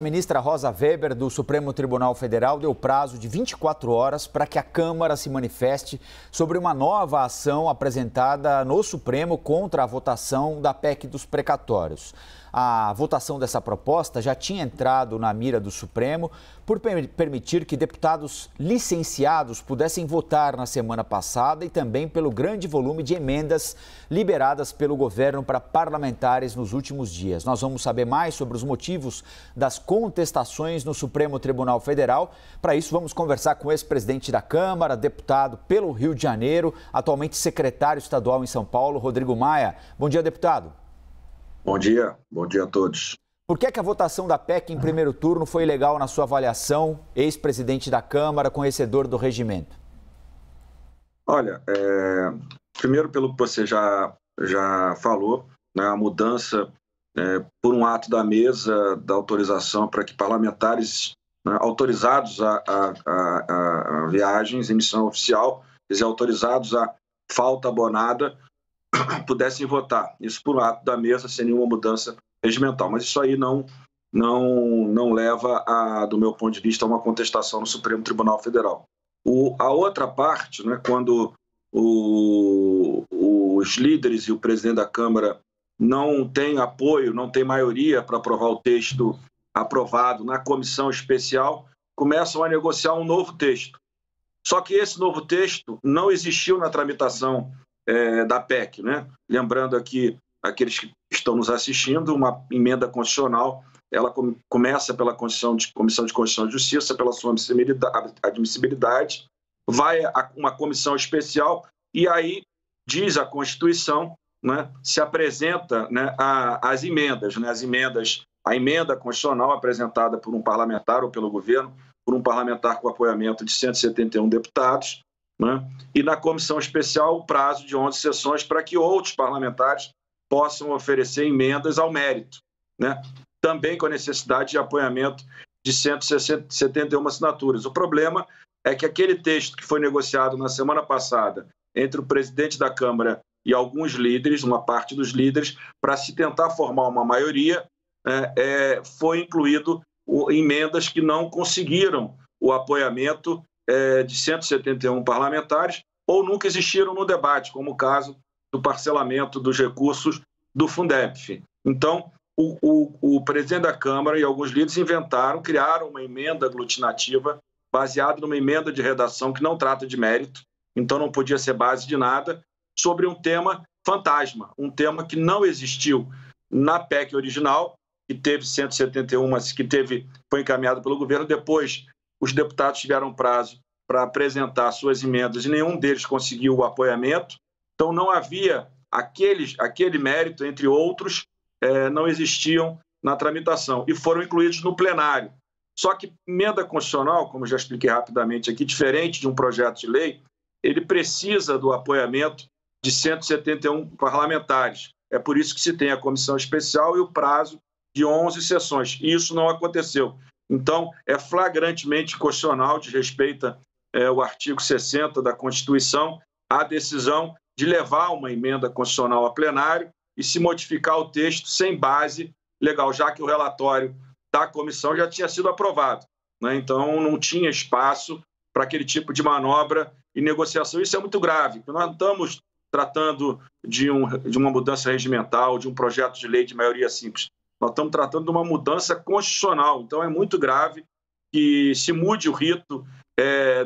A ministra Rosa Weber, do Supremo Tribunal Federal, deu prazo de 24 horas para que a Câmara se manifeste sobre uma nova ação apresentada no Supremo contra a votação da PEC dos precatórios. A votação dessa proposta já tinha entrado na mira do Supremo por permitir que deputados licenciados pudessem votar na semana passada e também pelo grande volume de emendas liberadas pelo governo para parlamentares nos últimos dias. Nós vamos saber mais sobre os motivos das contestações no Supremo Tribunal Federal. Para isso, vamos conversar com o ex-presidente da Câmara, deputado pelo Rio de Janeiro, atualmente secretário estadual em São Paulo, Rodrigo Maia. Bom dia, deputado. Bom dia a todos. Por que a votação da PEC em primeiro turno foi ilegal na sua avaliação, ex-presidente da Câmara, conhecedor do regimento? Olha, primeiro pelo que você já falou, né, a mudança por um ato da mesa da autorização para que parlamentares, né, autorizados a viagens em missão oficial, quer dizer, autorizados a falta abonada, pudessem votar. Isso por um ato da mesa, sem nenhuma mudança regimental. Mas isso aí não leva, do meu ponto de vista, a uma contestação no Supremo Tribunal Federal. A outra parte, né, quando os líderes e o presidente da Câmara não têm apoio, não têm maioria para aprovar o texto aprovado na comissão especial, começam a negociar um novo texto. Só que esse novo texto não existiu na tramitação da PEC, né? Lembrando aqui, aqueles que estão nos assistindo, uma emenda constitucional, ela começa pela Comissão de Constituição e Justiça, pela sua admissibilidade, vai a uma comissão especial e aí diz a Constituição, né, se apresenta, né, as emendas, né, a emenda constitucional apresentada por um parlamentar ou pelo governo, por um parlamentar com apoiamento de 171 deputados, né? E na comissão especial o prazo de 11 sessões para que outros parlamentares possam oferecer emendas ao mérito, né? Também com a necessidade de apoiamento de 171 assinaturas. O problema é que aquele texto que foi negociado na semana passada entre o presidente da Câmara e alguns líderes, uma parte dos líderes, para se tentar formar uma maioria, foi incluído emendas que não conseguiram o apoiamento de 171 parlamentares ou nunca existiram no debate, como o caso do parcelamento dos recursos do Fundeb. Então, o presidente da Câmara e alguns líderes criaram uma emenda aglutinativa baseada numa emenda de redação que não trata de mérito, então não podia ser base de nada, sobre um tema fantasma, um tema que não existiu na PEC original, que teve 171, foi encaminhado pelo governo. Depois, os deputados tiveram prazo para apresentar suas emendas e nenhum deles conseguiu o apoiamento. Então, não havia aquele mérito, entre outros, não existiam na tramitação e foram incluídos no plenário. Só que emenda constitucional, como já expliquei rapidamente aqui, diferente de um projeto de lei, ele precisa do apoiamento de 171 parlamentares. É por isso que se tem a comissão especial e o prazo de 11 sessões. E isso não aconteceu. Então, é flagrantemente inconstitucional, desrespeita o artigo 60 da Constituição, a decisão de levar uma emenda constitucional a plenário e se modificar o texto sem base legal, já que o relatório da comissão já tinha sido aprovado, né? Então, não tinha espaço para aquele tipo de manobra e negociação. Isso é muito grave, porque nós não estamos tratando de uma mudança regimental, de um projeto de lei de maioria simples. Nós estamos tratando de uma mudança constitucional. Então, é muito grave que se mude o rito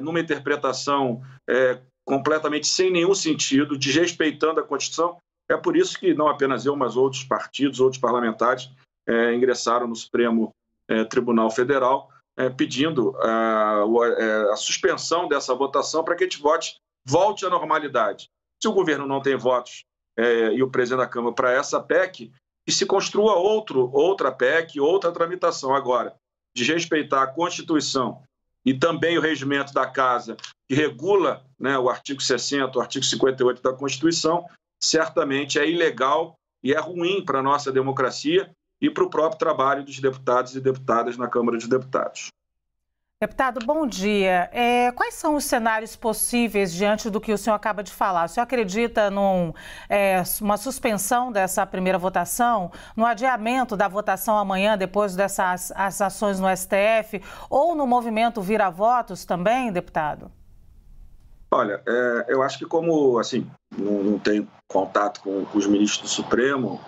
numa interpretação completamente sem nenhum sentido, desrespeitando a Constituição. É por isso que não apenas eu, mas outros partidos, outros parlamentares ingressaram no Supremo Tribunal Federal pedindo a suspensão dessa votação para que a gente volte à normalidade. Se o governo não tem votos e o presidente da Câmara para essa PEC, que se construa outra PEC, outra tramitação. Agora, de respeitar a Constituição e também o regimento da Casa, que regula, né, o artigo 60, o artigo 58 da Constituição, certamente é ilegal e é ruim para a nossa democracia e para o próprio trabalho dos deputados e deputadas na Câmara dos Deputados. Deputado, bom dia. Quais são os cenários possíveis diante do que o senhor acaba de falar? O senhor acredita numa suspensão dessa primeira votação, no adiamento da votação amanhã, depois dessas as ações no STF, ou no movimento vira-votos também, deputado? Olha, eu acho que como, assim, não tenho contato com os ministros do Supremo,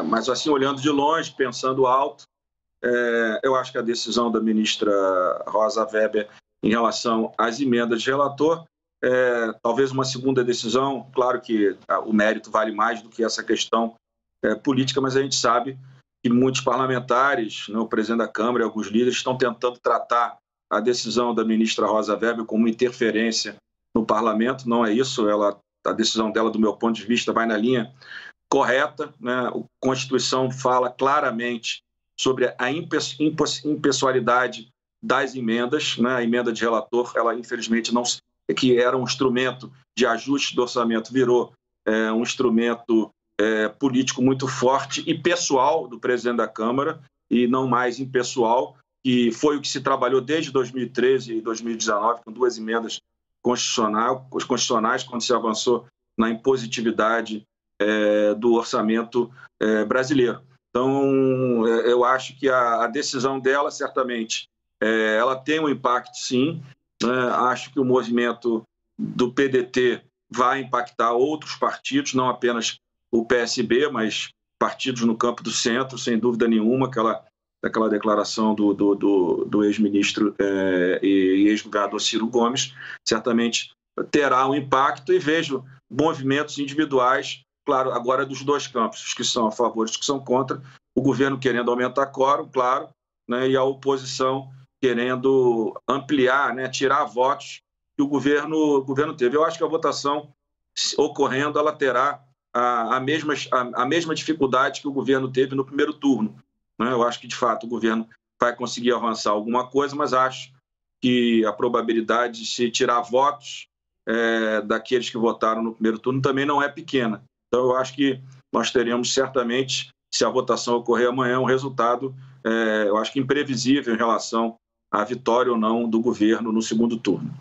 mas, assim, olhando de longe, pensando alto, eu acho que a decisão da ministra Rosa Weber em relação às emendas de relator, talvez uma segunda decisão, claro que o mérito vale mais do que essa questão política, mas a gente sabe que muitos parlamentares, né, o presidente da Câmara e alguns líderes estão tentando tratar a decisão da ministra Rosa Weber como interferência no parlamento. Não é isso, a decisão dela, do meu ponto de vista, vai na linha correta, né? A Constituição fala claramente sobre a impessoalidade das emendas, né? A emenda de relator, ela infelizmente não, que era um instrumento de ajuste do orçamento, virou um instrumento político muito forte e pessoal do presidente da Câmara, e não mais impessoal, que foi o que se trabalhou desde 2013 e 2019, com 2 emendas constitucionais, quando se avançou na impositividade do orçamento brasileiro. Então, eu acho que a decisão dela, certamente, ela tem um impacto, sim. Acho que o movimento do PDT vai impactar outros partidos, não apenas o PSB, mas partidos no campo do centro, sem dúvida nenhuma. Aquela declaração do ex-ministro e ex-governador Ciro Gomes certamente terá um impacto, e vejo movimentos individuais, claro, agora dos dois campos, os que são a favor e os que são contra, o governo querendo aumentar quórum, claro, né, e a oposição querendo ampliar, né, tirar votos que o governo teve. Eu acho que a votação ocorrendo, ela terá a mesma dificuldade que o governo teve no primeiro turno, né? Eu acho que, de fato, o governo vai conseguir avançar alguma coisa, mas acho que a probabilidade de se tirar votos daqueles que votaram no primeiro turno também não é pequena. Então, eu acho que nós teremos, certamente, se a votação ocorrer amanhã, um resultado, eu acho que imprevisível em relação à vitória ou não do governo no segundo turno.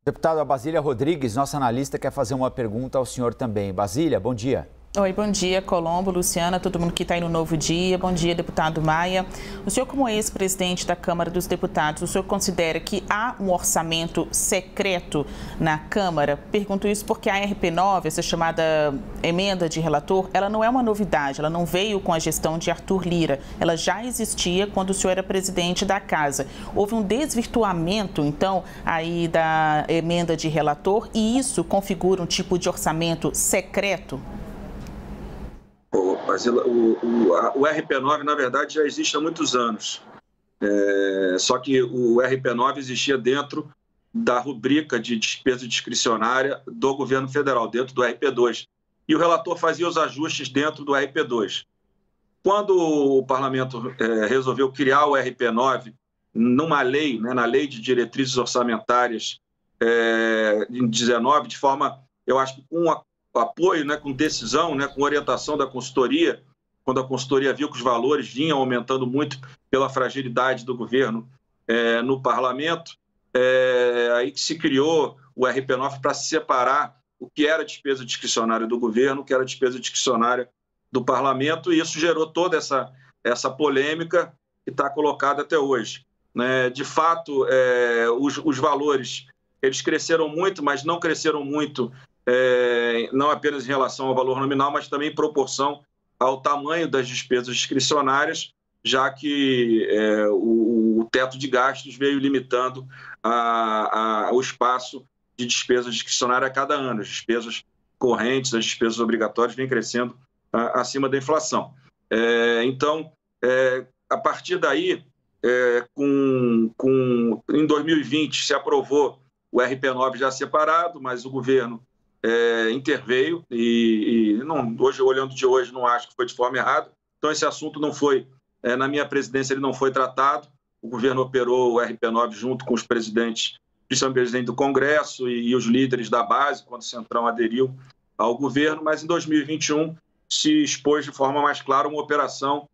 Deputado, a Basília Rodrigues, nossa analista, quer fazer uma pergunta ao senhor também. Basília, bom dia. Oi, bom dia, Colombo, Luciana, todo mundo que está aí no Novo Dia. Bom dia, deputado Maia. O senhor, como ex-presidente da Câmara dos Deputados, o senhor considera que há um orçamento secreto na Câmara? Pergunto isso porque a RP9, essa chamada emenda de relator, ela não é uma novidade, ela não veio com a gestão de Arthur Lira. Ela já existia quando o senhor era presidente da Casa. Houve um desvirtuamento, então, aí da emenda de relator, e isso configura um tipo de orçamento secreto? Mas o RP9, na verdade, já existe há muitos anos. Só que o RP9 existia dentro da rubrica de despesa discricionária do governo federal, dentro do RP2. E o relator fazia os ajustes dentro do RP2. Quando o parlamento resolveu criar o RP9 numa lei, né, na Lei de Diretrizes Orçamentárias em 19, de forma, eu acho que com apoio, né, com decisão, né, com orientação da consultoria, quando a consultoria viu que os valores vinham aumentando muito pela fragilidade do governo no parlamento, aí que se criou o RP9 para separar o que era despesa discricionária do governo, o que era despesa discricionária do parlamento, e isso gerou toda essa polêmica que está colocada até hoje. De fato, os valores, eles cresceram muito, mas não cresceram muito não apenas em relação ao valor nominal, mas também em proporção ao tamanho das despesas discricionárias, já que o teto de gastos veio limitando o espaço de despesas discricionárias a cada ano. As despesas correntes, as despesas obrigatórias vêm crescendo acima da inflação. Então, a partir daí, em 2020 se aprovou o RP9 já separado, mas o governo interveio e hoje, olhando de hoje, não acho que foi de forma errada. Então, esse assunto não foi, na minha presidência, ele não foi tratado. O governo operou o RP9 junto com os presidentes, principalmente o presidente do Congresso e os líderes da base, quando o Centrão aderiu ao governo, mas em 2021 se expôs de forma mais clara uma operação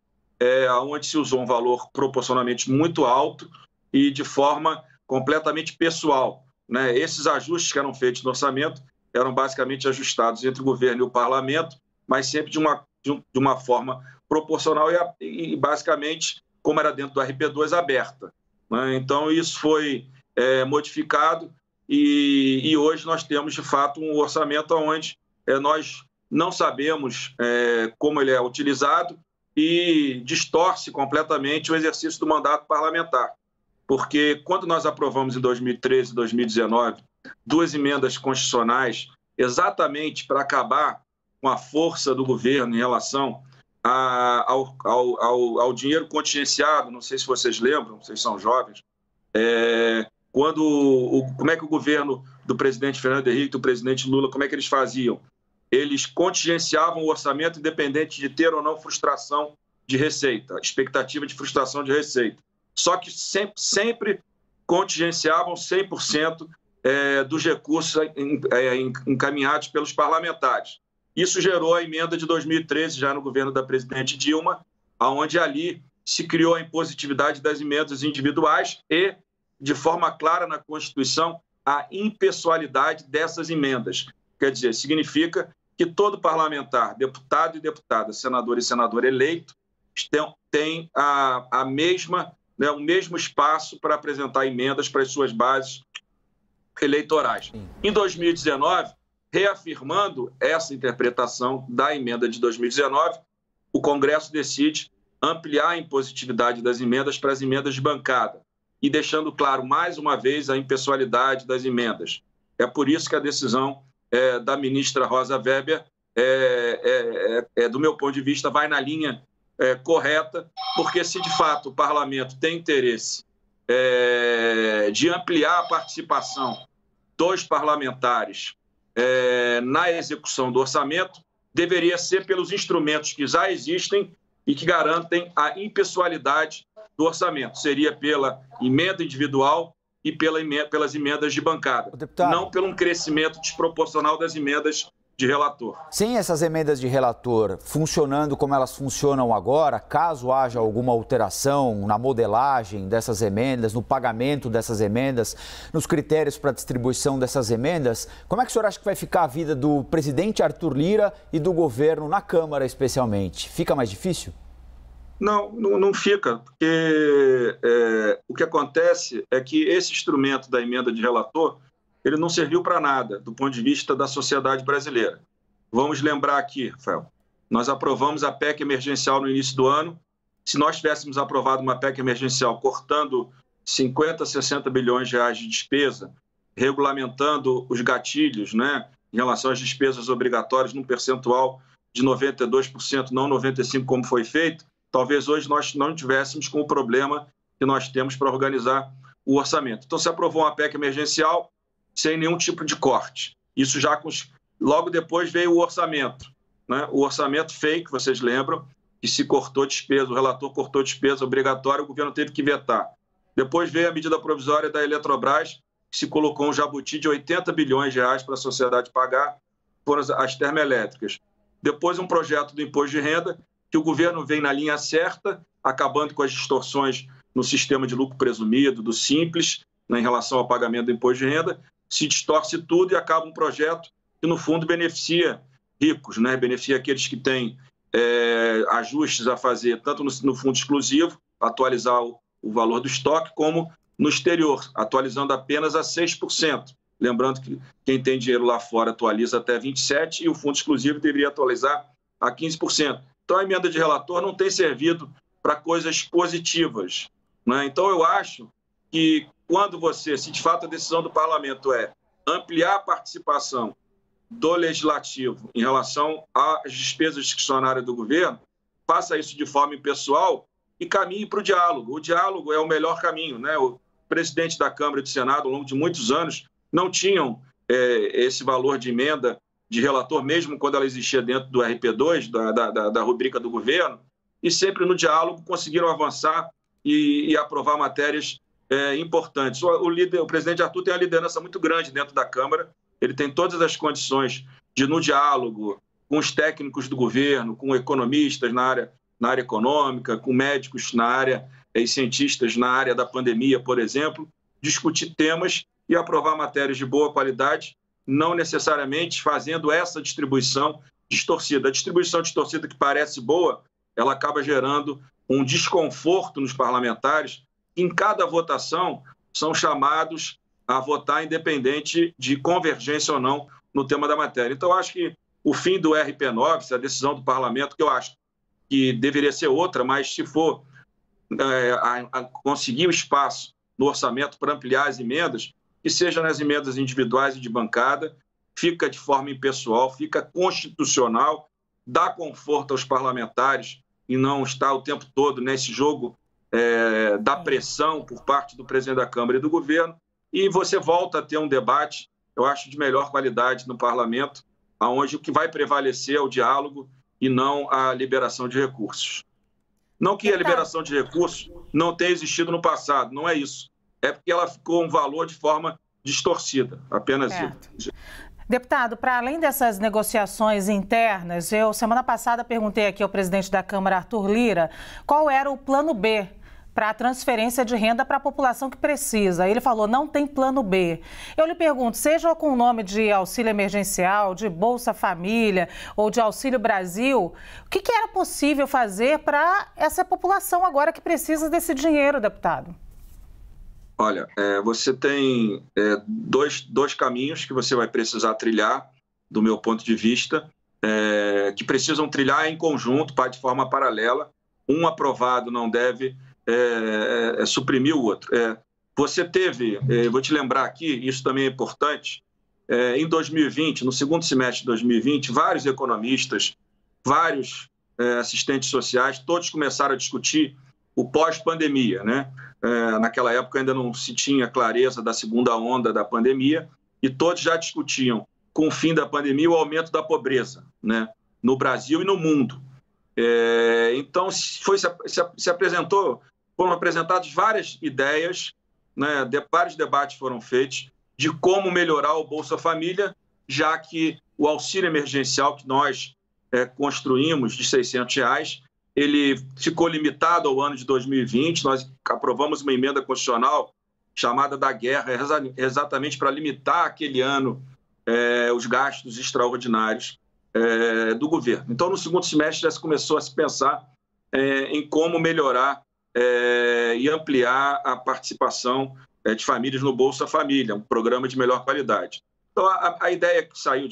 onde se usou um valor proporcionalmente muito alto e de forma completamente pessoal, né? Esses ajustes que eram feitos no orçamento eram basicamente ajustados entre o governo e o parlamento, mas sempre de uma forma proporcional e basicamente, como era dentro do RP2, aberta, né? Então, isso foi modificado e hoje nós temos, de fato, um orçamento onde nós não sabemos como ele é utilizado e distorce completamente o exercício do mandato parlamentar. Porque quando nós aprovamos em 2013 e 2019 duas emendas constitucionais exatamente para acabar com a força do governo em relação ao dinheiro contingenciado, não sei se vocês lembram, vocês são jovens, como é que o governo do presidente Fernando Henrique, do presidente Lula, como é que eles faziam? Eles contingenciavam o orçamento independente de ter ou não frustração de receita, expectativa de frustração de receita. Só que sempre contingenciavam 100% dos recursos encaminhados pelos parlamentares. Isso gerou a emenda de 2013, já no governo da presidente Dilma, onde ali se criou a impositividade das emendas individuais e, de forma clara na Constituição, a impessoalidade dessas emendas. Quer dizer, significa que todo parlamentar, deputado e deputada, senador e senadora eleito, tem o mesmo espaço para apresentar emendas para as suas bases eleitorais. Em 2019, reafirmando essa interpretação da emenda de 2019, o Congresso decide ampliar a impositividade das emendas para as emendas de bancada e deixando claro, mais uma vez, a impessoalidade das emendas. É por isso que a decisão da ministra Rosa Weber, do meu ponto de vista, vai na linha correta, porque se de fato o parlamento tem interesse de ampliar a participação dos parlamentares na execução do orçamento, deveria ser pelos instrumentos que já existem e que garantem a impessoalidade do orçamento. Seria pela emenda individual e pelas emendas de bancada, não pelo crescimento desproporcional das emendas de relator. Sem essas emendas de relator funcionando como elas funcionam agora, caso haja alguma alteração na modelagem dessas emendas, no pagamento dessas emendas, nos critérios para distribuição dessas emendas, como é que o senhor acha que vai ficar a vida do presidente Arthur Lira e do governo na Câmara especialmente? Fica mais difícil? Não fica, porque o que acontece é que esse instrumento da emenda de relator ele não serviu para nada do ponto de vista da sociedade brasileira. Vamos lembrar aqui, Rafael, nós aprovamos a PEC emergencial no início do ano. Se nós tivéssemos aprovado uma PEC emergencial cortando 50, 60 bilhões de reais de despesa, regulamentando os gatilhos, né, em relação às despesas obrigatórias num percentual de 92%, não 95% como foi feito, talvez hoje nós não tivéssemos com o problema que nós temos para organizar o orçamento. Então, se aprovou uma PEC emergencial sem nenhum tipo de corte. Isso já logo depois veio o orçamento, né? O orçamento fake, vocês lembram, que se cortou despesa, o relator cortou despesa obrigatória, o governo teve que vetar. Depois veio a medida provisória da Eletrobras, que se colocou um jabuti de 80 bilhões de reais para a sociedade pagar, foram as termoelétricas. Depois um projeto do imposto de renda, que o governo vem na linha certa, acabando com as distorções no sistema de lucro presumido, do Simples, né, em relação ao pagamento do imposto de renda, se distorce tudo e acaba um projeto que, no fundo, beneficia ricos, né? Beneficia aqueles que têm ajustes a fazer, tanto no fundo exclusivo, atualizar o valor do estoque, como no exterior, atualizando apenas a 6%. Lembrando que quem tem dinheiro lá fora atualiza até 27% e o fundo exclusivo deveria atualizar a 15%. Então, a emenda de relator não tem servido para coisas positivas, né? Então, eu acho que quando se de fato a decisão do parlamento é ampliar a participação do legislativo em relação às despesas discricionárias do governo, faça isso de forma impessoal e caminhe para o diálogo. O diálogo é o melhor caminho, né? O presidente da Câmara e do Senado, ao longo de muitos anos, não tinham esse valor de emenda de relator, mesmo quando ela existia dentro do RP2, da rubrica do governo, e sempre no diálogo conseguiram avançar e aprovar matérias importantes. O presidente Arthur tem uma liderança muito grande dentro da Câmara, ele tem todas as condições de, no diálogo com os técnicos do governo, com economistas na área na área econômica, com médicos na área e cientistas na área da pandemia, por exemplo, discutir temas e aprovar matérias de boa qualidade, não necessariamente fazendo essa distribuição distorcida. A distribuição distorcida que parece boa, ela acaba gerando um desconforto nos parlamentares. Em cada votação, são chamados a votar independente de convergência ou não no tema da matéria. Então, eu acho que o fim do RP9, a decisão do parlamento, que eu acho que deveria ser outra, mas se for conseguir o espaço no orçamento para ampliar as emendas, que seja nas emendas individuais e de bancada, fica de forma impessoal, fica constitucional, dá conforto aos parlamentares e não está o tempo todo nesse jogo da pressão por parte do presidente da Câmara e do governo, e você volta a ter um debate, eu acho, de melhor qualidade no parlamento, onde o que vai prevalecer é o diálogo e não a liberação de recursos. Não que a liberação de recursos não tenha existido no passado, não é isso. É porque ela ficou um valor de forma distorcida, apenas isso. Deputado, para além dessas negociações internas, eu semana passada perguntei aqui ao presidente da Câmara, Arthur Lira, qual era o plano B para a transferência de renda para a população que precisa. Ele falou, não tem plano B. Eu lhe pergunto, seja com o nome de auxílio emergencial, de Bolsa Família ou de Auxílio Brasil, o que era possível fazer para essa população agora que precisa desse dinheiro, deputado? Olha, você tem dois caminhos que você vai precisar trilhar, do meu ponto de vista, que precisam trilhar em conjunto, de forma paralela. Um aprovado não deve suprimir o outro. Você teve, vou te lembrar aqui, isso também é importante, em 2020, no segundo semestre de 2020, vários economistas, vários assistentes sociais, todos começaram a discutir o pós-pandemia, né? Naquela época ainda não se tinha clareza da segunda onda da pandemia e todos já discutiam, com o fim da pandemia, o aumento da pobreza, né? No Brasil e no mundo. Então, foram apresentadas várias ideias, né? Vários debates foram feitos de como melhorar o Bolsa Família, já que o auxílio emergencial que nós construímos de R$600, ele ficou limitado ao ano de 2020. Nós aprovamos uma emenda constitucional chamada da guerra, exatamente para limitar aquele ano os gastos extraordinários do governo. Então, no segundo semestre, já se começou a se pensar em como melhorar e ampliar a participação de famílias no Bolsa Família, um programa de melhor qualidade. Então, a ideia que saiu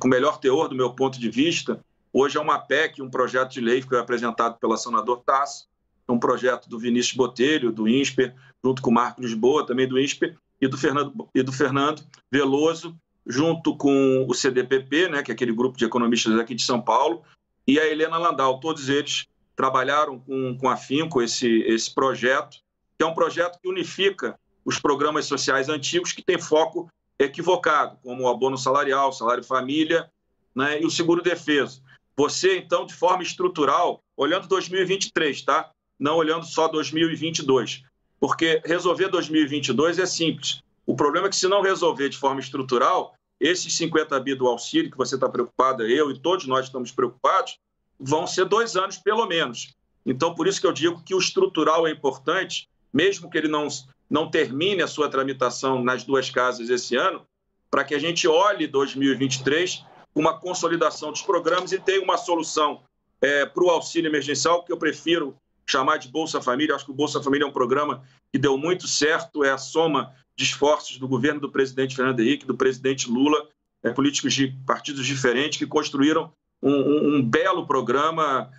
com melhor teor, do meu ponto de vista, hoje é uma PEC, um projeto de lei que foi apresentado pela senadora Tasso, um projeto do Vinícius Botelho, do INSPER, junto com o Marco Lisboa, também do INSPER, e do Fernando Veloso, junto com o CDPP, né, que é aquele grupo de economistas aqui de São Paulo, e a Helena Landau. Todos eles trabalharam com afinco esse projeto, que é um projeto que unifica os programas sociais antigos que têm foco equivocado, como o abono salarial, o salário família, né, e o seguro-defeso. Você, então, de forma estrutural, olhando 2023, tá? Não olhando só 2022, porque resolver 2022 é simples. O problema é que, se não resolver de forma estrutural, esses 50 bi do auxílio, que você está preocupado, eu e todos nós estamos preocupados, vão ser 2 anos, pelo menos. Então, por isso que eu digo que o estrutural é importante, mesmo que ele não termine a sua tramitação nas 2 casas esse ano, para que a gente olhe 2023 com uma consolidação dos programas e tenha uma solução para o auxílio emergencial, que eu prefiro chamar de Bolsa Família. Eu acho que o Bolsa Família é um programa que deu muito certo, é a soma de esforços do governo do presidente Fernando Henrique, do presidente Lula, políticos de partidos diferentes que construíram um belo programa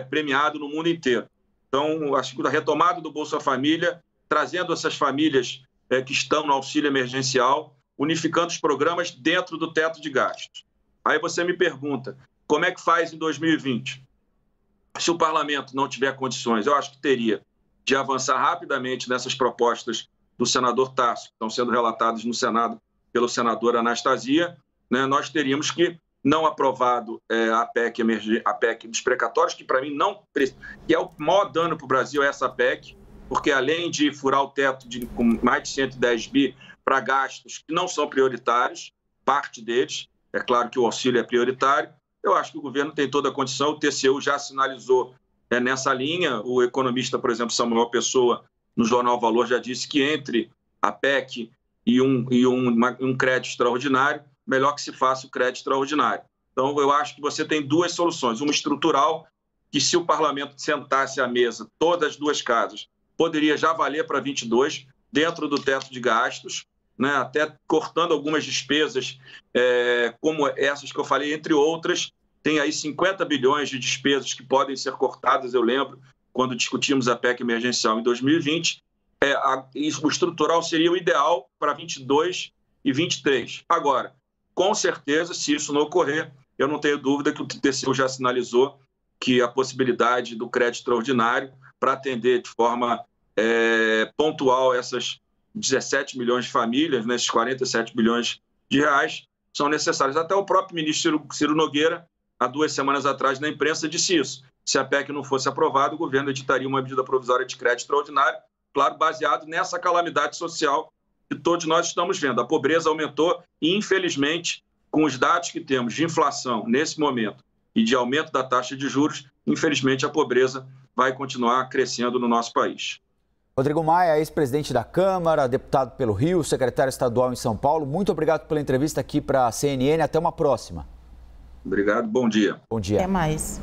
premiado no mundo inteiro. Então, acho que a retomada do Bolsa Família, trazendo essas famílias que estão no auxílio emergencial, unificando os programas dentro do teto de gastos. Aí você me pergunta, como é que faz em 2020? Se o parlamento não tiver condições, eu acho que teria de avançar rapidamente nessas propostas do senador Tasso, que estão sendo relatadas no Senado pelo senador Anastasia, né? Nós teríamos que, não aprovado a PEC dos precatórios, que para mim que é o maior dano para o Brasil, essa PEC, porque além de furar o teto com mais de 110 bi para gastos que não são prioritários, parte deles, é claro que o auxílio é prioritário, eu acho que o governo tem toda a condição, o TCU já sinalizou nessa linha, o economista, por exemplo, Samuel Pessoa, no Jornal Valor, já disse que entre a PEC e um crédito extraordinário, melhor que se faça o crédito extraordinário. Então, eu acho que você tem duas soluções, uma estrutural, que se o parlamento sentasse à mesa, todas as duas casas, poderia já valer para 22, dentro do teto de gastos, né, até cortando algumas despesas, como essas que eu falei, entre outras, tem aí 50 bilhões de despesas que podem ser cortadas, eu lembro, quando discutimos a PEC emergencial em 2020, o estrutural seria o ideal para 22 e 23. Agora, com certeza, se isso não ocorrer, eu não tenho dúvida que o TCU já sinalizou que a possibilidade do crédito extraordinário para atender de forma pontual essas 17 milhões de famílias, né, esses 47 bilhões de reais, são necessários. Até o próprio ministro Ciro Nogueira, há 2 semanas atrás, na imprensa, disse isso. Se a PEC não fosse aprovada, o governo editaria uma medida provisória de crédito extraordinário, claro, baseado nessa calamidade social que todos nós estamos vendo. A pobreza aumentou e, infelizmente, com os dados que temos de inflação nesse momento e de aumento da taxa de juros, infelizmente a pobreza vai continuar crescendo no nosso país. Rodrigo Maia, ex-presidente da Câmara, deputado pelo Rio, secretário estadual em São Paulo, muito obrigado pela entrevista aqui para a CNN. Até uma próxima. Obrigado, bom dia. Bom dia. Até mais.